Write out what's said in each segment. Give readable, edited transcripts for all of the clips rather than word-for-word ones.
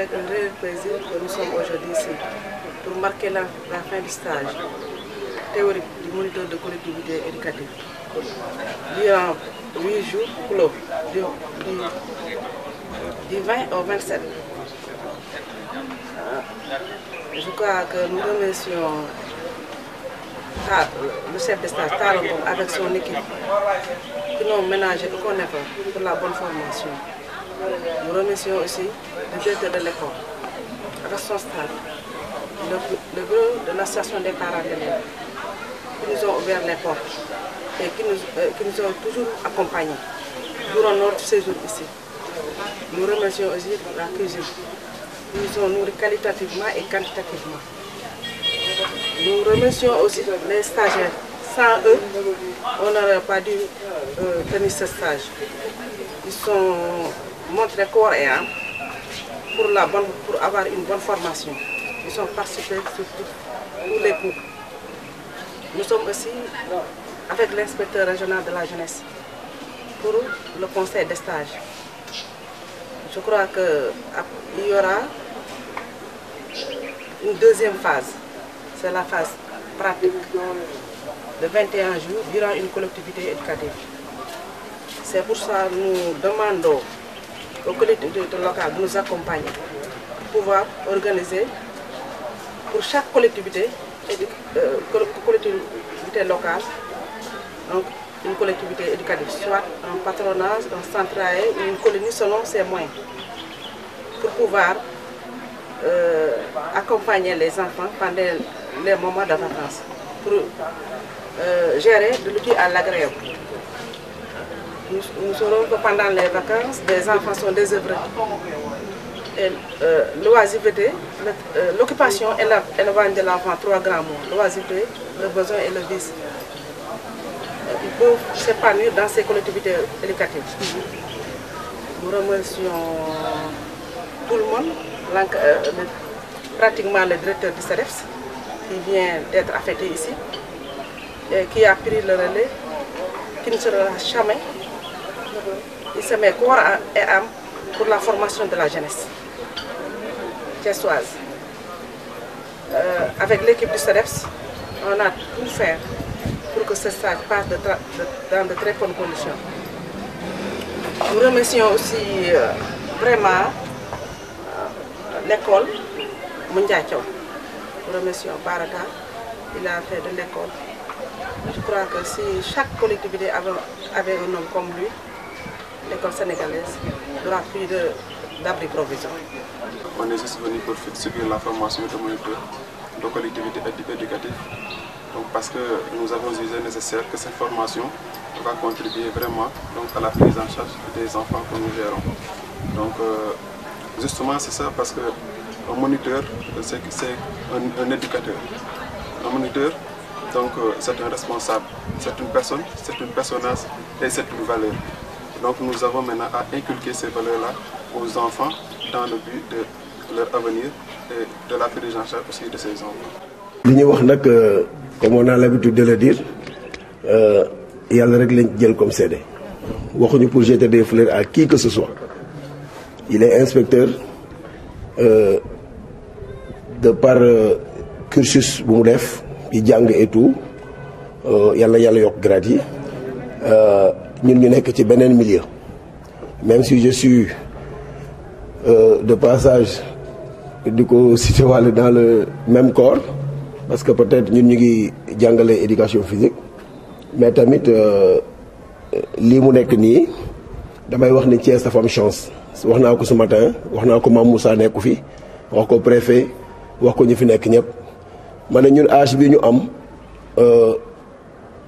avec un réel plaisir que nous sommes aujourd'hui ici pour marquer la fin du stage théorique du moniteur de collectivité éducative. Durant 8 jours clos, du 20 au 27. Je crois que nous remercions le chef de stage Talongom avec son équipe qui n'ont ménagé aucun effort pour la bonne formation. Nous remercions aussi le directeur de l'école avec son staff, le bureau de l'association des parents d'élèves qui nous ont ouvert les portes et qui nous ont toujours accompagnés durant notre séjour ici. Nous remercions aussi la cuisine qui nous ont nourris qualitativement et quantitativement. Nous remercions aussi les stagiaires. Sans eux, on n'aurait pas dû tenir ce stage. Ils sont montrés corps et âme pour avoir une bonne formation. Ils ont participé sur tous les cours. Nous sommes aussi avec l'inspecteur régional de la jeunesse pour le conseil des stages. Je crois qu'il y aura une deuxième phase. C'est la phase pratique de 21 jours durant une collectivité éducative. C'est pour ça que nous demandons aux collectivités locales de nous accompagner pour pouvoir organiser pour chaque collectivité locale donc une collectivité éducative, soit un patronage, un central ou une colonie selon ses moyens, pour pouvoir accompagner les enfants pendant les moments de vacances, pour gérer de l'outil à l'agréable. Nous saurons que pendant les vacances, les enfants sont désœuvrés. L'oisiveté, l'occupation et l'élevage de l'enfant, 3 grands mots. L'oisiveté, le besoin et le vice. Ils peuvent s'épanouir dans ces collectivités éducatives. Nous remercions tout le monde, pratiquement le directeur du CEDEPS, qui vient d'être affecté ici, et qui a pris le relais, qui ne se relâche jamais. Il se met corps et âme pour la formation de la jeunesse thiessoise. Avec l'équipe du CEDEPS, on a tout fait pour que ce stage passe dans de très bonnes conditions. Nous remercions aussi vraiment l'école Moundiatio. Nous remercions Barata, il a fait de l'école. Je crois que si chaque collectivité avait un homme comme lui, l'école sénégalaise n'aura plus d'abri provisoire. On est juste venu pour subir la formation de moniteur de collectivité éducative. Donc parce que nous avons jugé nécessaire que cette formation va contribuer vraiment à la prise en charge des enfants que nous gérons. Donc justement c'est ça, parce qu'un moniteur c'est un éducateur. Un moniteur, donc c'est un responsable, c'est une personne, c'est une personnage et c'est une valeur. Donc nous avons maintenant à inculquer ces valeurs-là aux enfants dans le but de leur avenir et de la prise en charge aussi de ces enfants. Comme on a l'habitude de le dire, il y a le règle comme CD. Pour jeter des fleurs à qui que ce soit. Il est inspecteur de par cursus Boumdef, Bidjang et tout. Il y a le gradi. Nous sommes dans le milieu. Même si je suis de passage situé dans le même corps, parce que peut-être nous avons l'éducation physique, mais tamit li mu nek ni damay wax ni Thiès dafa am chance. Wax naa ko ce matin, wax naa ko Mame Moussa nekku fi, wax ko préfet, wax ko ñi fi nek ñep. Mané ñun âge bi ñu am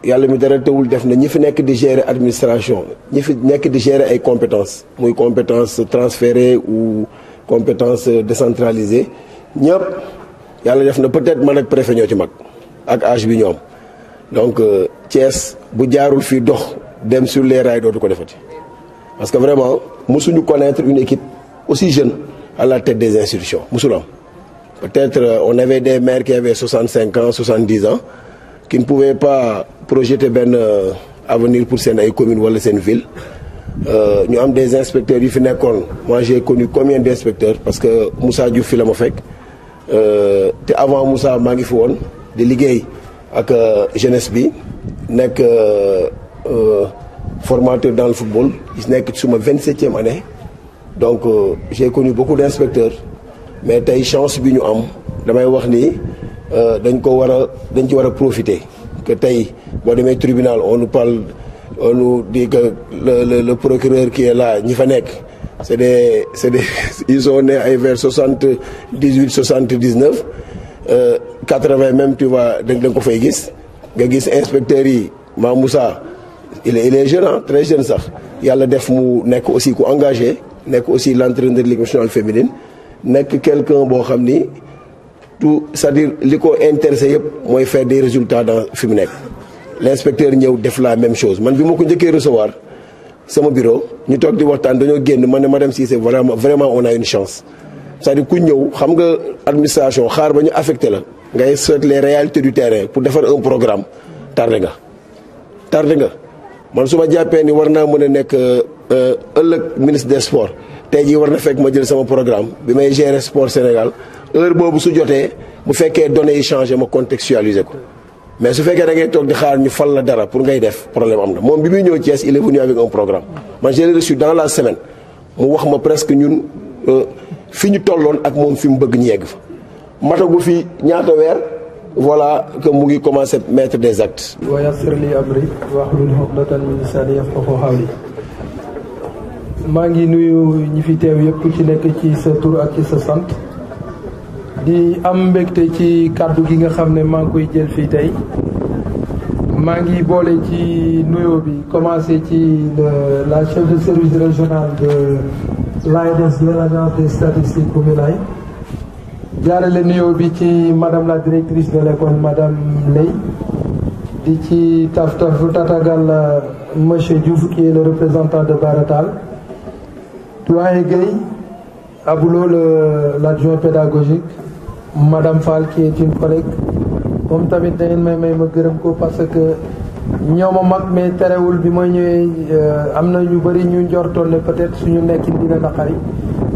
yalla mi dara teewul def na ñi fi nek di gérer administration, ñi fi nek di gérer ay compétences, muy compétences transférées ou compétences décentralisées, ñep yalla def na peut-être man ak préfet ñoo ci mag ak âge bi ñoom. Donc Thiès bu jaarul fi dox dem sur les rails dootu ko defati, parce que vraiment musuñu connaître une équipe aussi jeune à la tête des institutions musul am. Peut-être on avait des maires qui avaient 65 ans 70 ans qui ne pouvaient pas projeter ben avenir pour seen ay commune wala seen ville, ñu am des inspecteurs yu fi nekkoon. Moi j'ai connu combien d'inspecteurs parce que Moussa Diouf fi la ma fekk te avant Moussa maa ngi fi woon di liggéey ak jeunesse bi nekk formateur dans le football gis nekk ci suma 27e année donc j'ai connu beaucoup d'inspecteurs mais tey chance bi ñu am damay wax ni dañ ci war a profiter que tey boo demee tribunal on nous dit que le procureur qui est là ñi fa nekk c'est des ils sont nés ay vers 78 79 80 même tu vois da nga ko fay gis nga gis inspecteurs yi Ma Moussa il est jeune très jeune sax yàlla def mu nekk aussi ku engagé nekk aussi l'entraîneur de l'équipe nationale féminine nekk quelqu'un boo xam ni tout c'est-à-dire li ko intéressé yëpp mooy faire des résultats dans fi mu nekk. L'inspecteur ñëw def la même chose man bi ma ko njëkkee recevoir sama bureau ñu toog di waxtaan dañoo génn man ne madame Cissé vraiment on a une chance c'est-à-dire ku ñëw xam nga administration xaar ba ñu affecté la ngay seet les réalités du terrain pour defar un programme tardé nga man su ma jàppee ni war naa mën a nekk ëllëg ministre des sports tey jii war na fekk ma jël sama programme bi may gérer sport Sénégal heure boobu su jotee bu fekkee données yi changé ma contextualiser ko mais su fekkee da ngay toog di xaar ñu fal la dara pour ngay def problème am na moom bi muy ñëw Thiès il est venu avec un programme man je l'ai reçu dans la semaine mu wax ma presque ñun fi ñu tolloon ak moom fi mu bëgg ñu yegg fa matagu fi ñaata weer voilà que mu ngi commencer mettre des actes. wa yassir li amri wahlul uqdatan min lisani yafqahu qawli. maa ngi nuyu ñi fi teew yëpp ku ci nekk ci sa tur ak ci sa sant di am mbégte ci kàddu gi nga xam ne maa ngi koy jël fii tey maa ngi boole ci nuyoo bi commencé ci la chef de service régional de l'ANSD de l'agence des statistiques bu Mélaye jaarale nuyoo bi ci madame la directrice de l'école madame Ley di ci tatagal monsieur Diouf qui est le représentant de Baratal doyen Gueye Aboulo l'adjoint pédagogique madame Fall qui est une collègue moom tamit da ngeen may ma gërëm ko parce que ñoo ma mag mais terewul bi ma ñëwee am na ñu bëri ñu njortoon ne peut-être suñu nekkin dina naqari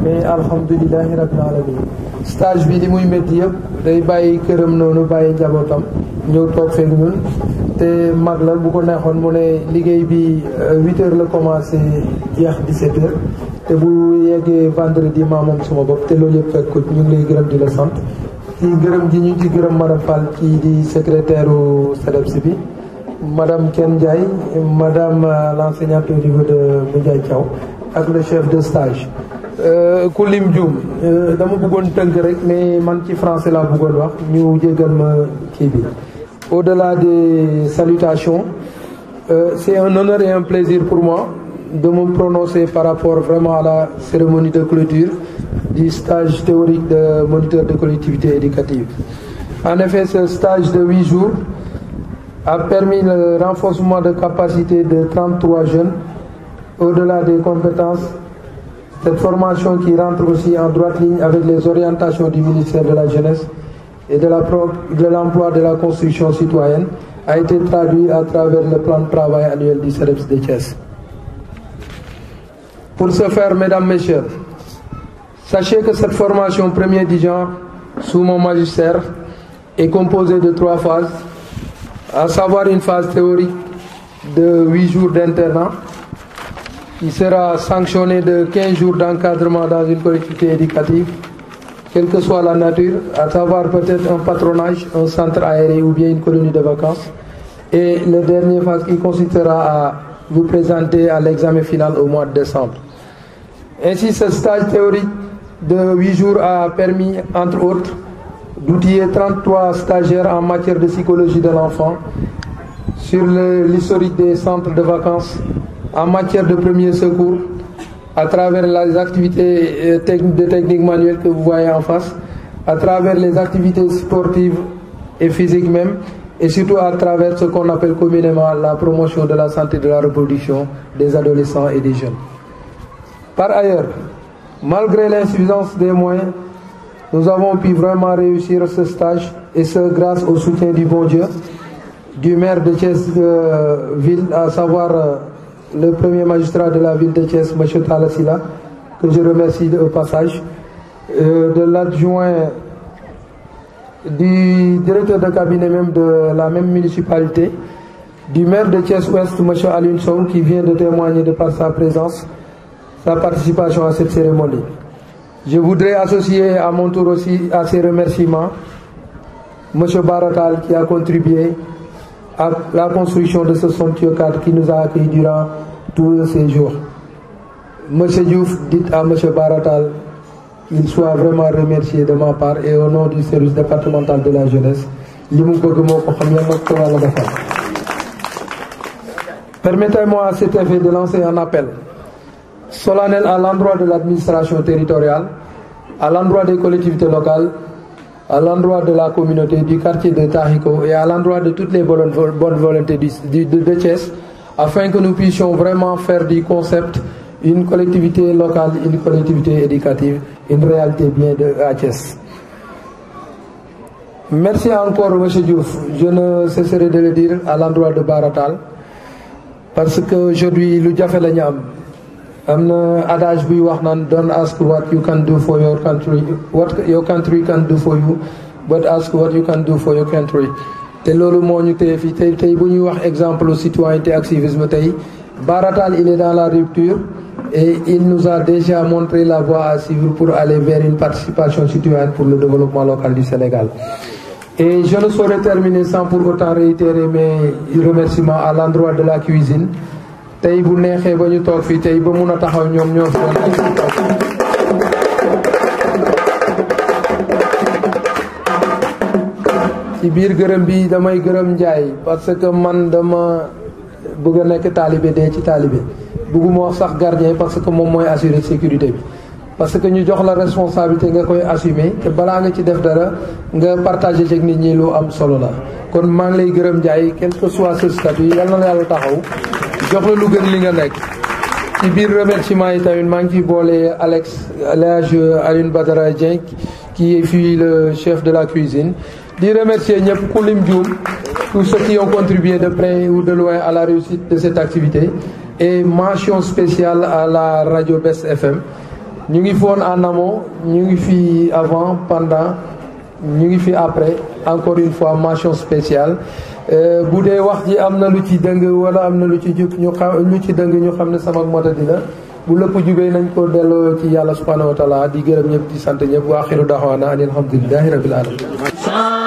mais alhamdulilahi rabbil alamin stage bi li muy métti yëpp day bàyyi këram noonu bàyyi njabootam ñëw toog fekk ñun te mag la bu ko neexoon mu ne liggéey bi 8 heures la commencé jeex 17 heures te bu yeggee vendredi maa moom suma bopp te loolu yëpp fekk ko ñu ngi lay gërëm di la sant ci gërëm gi ñu ngi ci gërëm madame Fall kii di secrétaire u CDEPS bi madame Ken Ndiaye madame l'enseignante au niveau de Moundiaye Thiaw ak le chef de stage ku lim Dioum dama bëggoon tënk rek mais man ci français laa bëggoon wax ñu jéggal ma kii bi au-delà des salutations c'est un honneur et un plaisir pour moi de me prononcer par rapport vraiment à la cérémonie de clôture du stage théorique de moniteur de collectivité éducative. En effet, ce stage de 8 jours a permis le renforcement de capacité de 33 jeunes au-delà des compétences. Cette formation qui rentre aussi en droite ligne avec les orientations du ministère de la Jeunesse et de l'emploi de la construction citoyenne a été traduite à travers le plan de travail annuel du CDEPS de Thiès. Pour ce faire, mesdames, messieurs, sachez que cette formation première du genre sous mon magistère est composée de 3 phases, à savoir une phase théorique de 8 jours d'internat qui sera sanctionnée de 15 jours d'encadrement dans une collectivité éducative, quelle que soit la nature, à savoir peut-être un patronage, un centre aéré ou bien une colonie de vacances. Et la dernière phase qui consistera à vous présenter à l'examen final au mois de décembre. Ainsi, ce stage théorique de 8 jours a permis, entre autres, d'outiller 33 stagiaires en matière de psychologie de l'enfant, sur l'historique des centres de vacances, en matière de premier secours, à travers les activités de technique manuelle que vous voyez en face, à travers les activités sportives et physiques même, et surtout à travers ce qu'on appelle communément la promotion de la santé de la reproduction des adolescents et des jeunes. Par ailleurs, malgré l'insuffisance des moyens, nous avons pu vraiment réussir ce stage, et ce grâce au soutien du bon Dieu, du maire de Thiès ville, à savoir le premier magistrat de la ville de Thiès, M. Talla Sylla, que je remercie au passage, de l'adjoint du directeur de cabinet même de la même municipalité, du maire de Thiès-Ouest, M. Alioune Sow, qui vient de témoigner de par sa présence, sa participation à cette cérémonie. Je voudrais associer à mon tour aussi à ces remerciements M. Baratal, qui a contribué à la construction de ce somptueux cadre qui nous a accueillis durant tous ces jours. M. Diouf, dites à M. Baratal qu'il soit vraiment remercié de ma part et au nom du service départemental de la jeunesse. Permettez-moi à cet effet de lancer un appel solennel à l'endroit de l'administration territoriale, à l'endroit des collectivités locales, à l'endroit de la communauté du quartier de Tahiko et à l'endroit de toutes les bonnes volontés de Thiès, afin que nous puissions vraiment faire du concept une collectivité locale, une collectivité éducative, une réalité bien de Thiès. Merci encore, M. Diouf. Je ne cesserai de le dire à l'endroit de Baratal, parce qu'aujourd'hui, le Jafé Lanyam, amna adage buy wax nan don't ask what you can do for your country, what your country can do for you, but ask what you can do for your country. Té lolu mo ñu téy fi tay bu ñuy wax exemple citoyenneté activisme tay Baratal il est dans la rupture et il nous a déjà montré la voie à suivre pour aller vers une participation citoyenne pour le développement local du Sénégal. Et je ne saurais terminer sans pour autant réitérer mes remerciements à l'endroit de la cuisine. Tay bu nexé ba ñu tok fi tay ba mëna taxaw ñom ñoo fi ci biir gërëm bi damay gërëm Njaay parce que man dama bëgg nek talibé dé ci talibé bëgguma wax sax gardien parce que mom moy assurer sécurité bi parce que ñu jox la responsabilité nga koy assumer te bala nga ci def dara nga partager ci nit ñi lu am solo la kon ma ngi lay gërëm Njaay quel que soit ce statut yalla na yalla taxaw jox la lu gën li nga nekk ci biir remerciement yi tamit maa ngi fi boole Alex Alage Alioune Badara Dieng qui est fii le chef de la cuisine di remercier ñëpp ku lim juum tous ceux qui ont contribué de près ou de loin à la réussite de cette activité et mention spéciale à la radio Best FM ñu ngi foon en amont ñu ngi fi avant pendant ñu ngi fi après encore une fois mention spéciale bu dee wax ji am na lu ci dëng wala am na lu ci jub ñu xam lu ci dëng ñu xam ne sama motadi la bu lépp jubee nañ ko delloo ci yàlla subhanahu wa taala di gërëm ñëpp di sant ñëpp wa axiru daxwaana an alhamdulillahi rabbil alamin